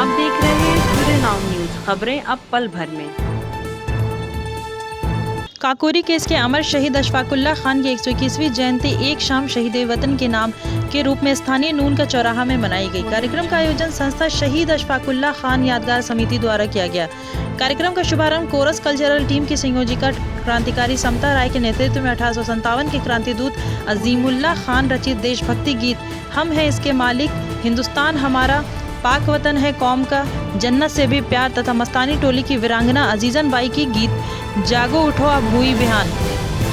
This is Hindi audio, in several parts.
आप देख रहे हैं सूर्यनाव न्यूज, खबरें अब पल भर में। काकोरी केस के अमर शहीद अशफाकुल्लाह खान की 121वीं जयंती एक शाम शहीद वतन के नाम के रूप में स्थानीय नून का चौराहा में मनाई गई। कार्यक्रम का आयोजन संस्था शहीद अशफाकुल्लाह खान यादगार समिति द्वारा किया गया। कार्यक्रम का शुभारंभ कोरस कल्चरल टीम की संयोजिका क्रांतिकारी समता राय के नेतृत्व में 1857 के क्रांतिदूत अजीमुल्लाह खान रचित देशभक्ति गीत हम हैं इसके मालिक, हिंदुस्तान हमारा, पाक वतन है कौम का, जन्नत से भी प्यार तथा मस्तानी टोली की वीरांगना अजीजन बाई की गीत जागो उठो अब हुई बिहान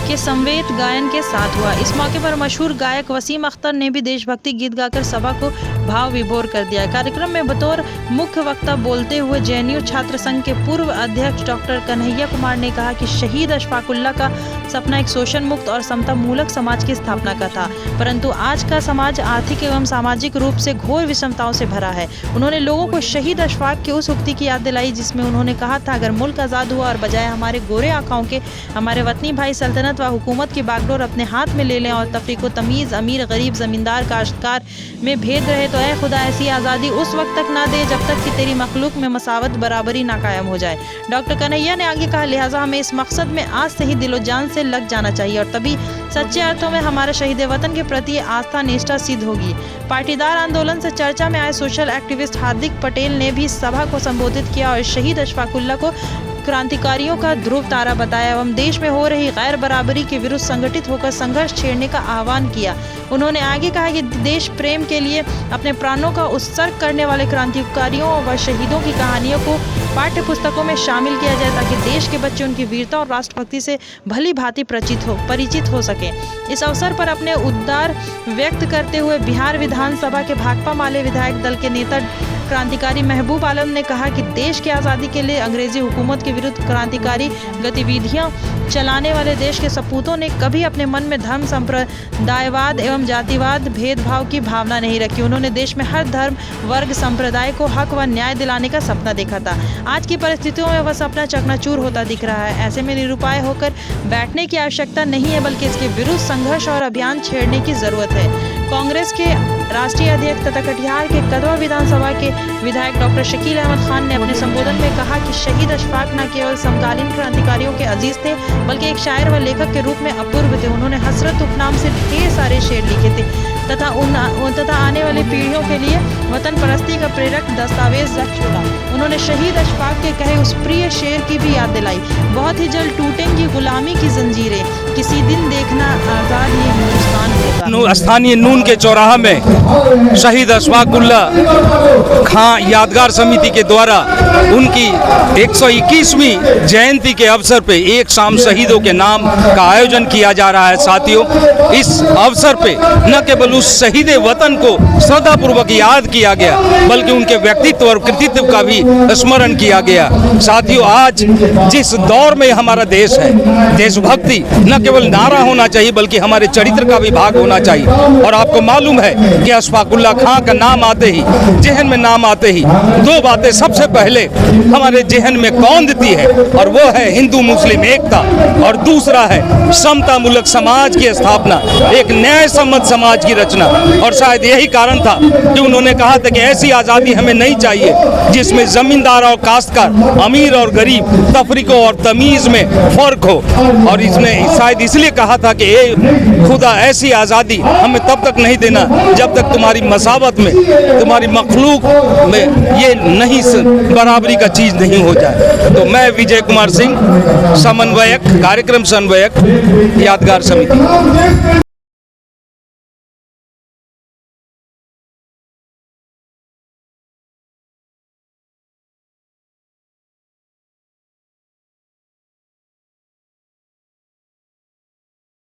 के संवेद गायन के साथ हुआ। इस मौके पर मशहूर गायक वसीम अख्तर ने भी देशभक्ति गीत गाकर सभा को भाव विभोर कर दिया। कार्यक्रम में बतौर मुख्य वक्ता बोलते हुए जेएनयू छात्र संघ के पूर्व अध्यक्ष डॉक्टर कन्हैया कुमार ने कहा कि शहीद अशफाकुल्लाह का सपना एक शोषण मुक्त और समता मूलक समाज की स्थापना का था, परंतु आज का समाज आर्थिक एवं सामाजिक रूप से घोर विषमताओं से भरा है। उन्होंने लोगों को शहीद अशफाक की उस उक्ति की याद दिलाई जिसमें उन्होंने कहा था, अगर मुल्क आज़ाद हुआ और बजाय हमारे गोरे आकाओं के हमारे वतनी भाई सल्तनत व हुकूमत की बागडोर अपने हाथ में ले लें और तफरीक व तमीज़, अमीर गरीब, जमींदार काश्तकार में भेद रहे तो ऐ खुदा ऐसी आज़ादी उस वक्त तक ना दे जब तक कि तेरी मखलूक में मसावत बराबरी ना कायम हो जाए। डॉक्टर कन्हैया ने आगे कहा, लिहाजा हमें इस मकसद में आज से ही दिलो जान से लग जाना चाहिए और तभी सच्चे अर्थों में हमारे शहीद वतन के प्रति आस्था निष्ठा सिद्ध होगी। पाटीदार आंदोलन से चर्चा में आए सोशल एक्टिविस्ट हार्दिक पटेल ने भी सभा को संबोधित किया और शहीद अशफाकुल्लाह को क्रांतिकारियों का ध्रुव तारा बताया एवं देश में हो रही गैर बराबरी के विरुद्ध संगठित होकर संघर्ष छेड़ने का आह्वान किया। उन्होंने आगे कहा कि देश प्रेम के लिए अपने प्राणों का उत्सर्ग करने वाले क्रांतिकारियों व शहीदों की कहानियों को पाठ्य पुस्तकों में शामिल किया जाए ताकि देश के बच्चे उनकी वीरता और राष्ट्रभक्ति से भली भांति परिचित हो सके। इस अवसर पर अपने उद्गार व्यक्त करते हुए बिहार विधानसभा के भाकपा माले विधायक दल के नेता क्रांतिकारी महबूब आलम ने कहा कि देश की आज़ादी के लिए अंग्रेजी हुकूमत के विरुद्ध क्रांतिकारी गतिविधियां चलाने वाले देश के सपूतों ने कभी अपने मन में धर्म संप्रदायवाद एवं जातिवाद भेदभाव की भावना नहीं रखी। उन्होंने देश में हर धर्म वर्ग संप्रदाय को हक व न्याय दिलाने का सपना देखा था। आज की परिस्थितियों में वह सपना चकनाचूर होता दिख रहा है। ऐसे में निरुपाय होकर बैठने की आवश्यकता नहीं है बल्कि इसके विरुद्ध संघर्ष और अभियान छेड़ने की जरूरत है। कांग्रेस के राष्ट्रीय अध्यक्ष तथा कटिहार के कदवा विधानसभा के विधायक डॉक्टर शकील अहमद खान ने अपने संबोधन में कहा कि शहीद अशफाक न केवल समकालीन क्रांतिकारियों के अजीज थे बल्कि एक शायर व लेखक के रूप में अपूर्व थे। उन्होंने हसरत उपनाम से ढेर सारे शेर लिखे थे तथा आने वाली पीढ़ियों के लिए वतन परस्ती का प्रेरक दस्तावेज रख छोड़ा। उन्होंने शहीद अशफाक के कहे उस प्रिय शेर की भी याद दिलाई, बहुत ही जल्द टूटेंगी गुलामी की जंजीरें, किसी दिन देखना आज़ाद ये हिंदुस्तान होगा। स्थानीय नून के चौराहा में शहीद अशफाकुल्लाह खान यादगार समिति के द्वारा उनकी 121वीं जयंती के अवसर पे एक शाम शहीदों के नाम का आयोजन किया जा रहा है। साथियों, इस अवसर पे न केवल उस शहीद वतन को श्रद्धापूर्वक याद किया गया बल्कि उनके व्यक्तित्व और कृतित्व का भी स्मरण किया गया। साथियों, आज जिस दौर में हमारा देश है, देशभक्ति न केवल नारा होना चाहिए बल्कि हमारे चरित्र का भी भाग होना चाहिए। और आपको मालूम है कि अशफाकुल्लाह खान का नाम आते ही, जहन में नाम आते ही दो बातें सबसे पहले हमारे जहन में कौंधती है और वो है हिंदू मुस्लिम एकता और दूसरा है समता मूलक समाज की स्थापना, एक न्याय सम्मत समाज की रचना। और शायद यही कारण था कि उन्होंने कहा था कि ऐसी आज़ादी हमें नहीं चाहिए जिसमें जमींदार और काश्तकार, अमीर और गरीब, तफरीकों और तमीज़ में फर्क हो। और इसने शायद इसलिए कहा था कि खुदा ऐसी आज़ादी हमें तब तक नहीं देना जब तक तुम्हारी मसावत में, तुम्हारी मखलूक में ये नहीं बराबरी का चीज़ नहीं हो जाए। तो मैं विजय कुमार सिंह, समन्वयक, कार्यक्रम समन्वयक, यादगार समिति।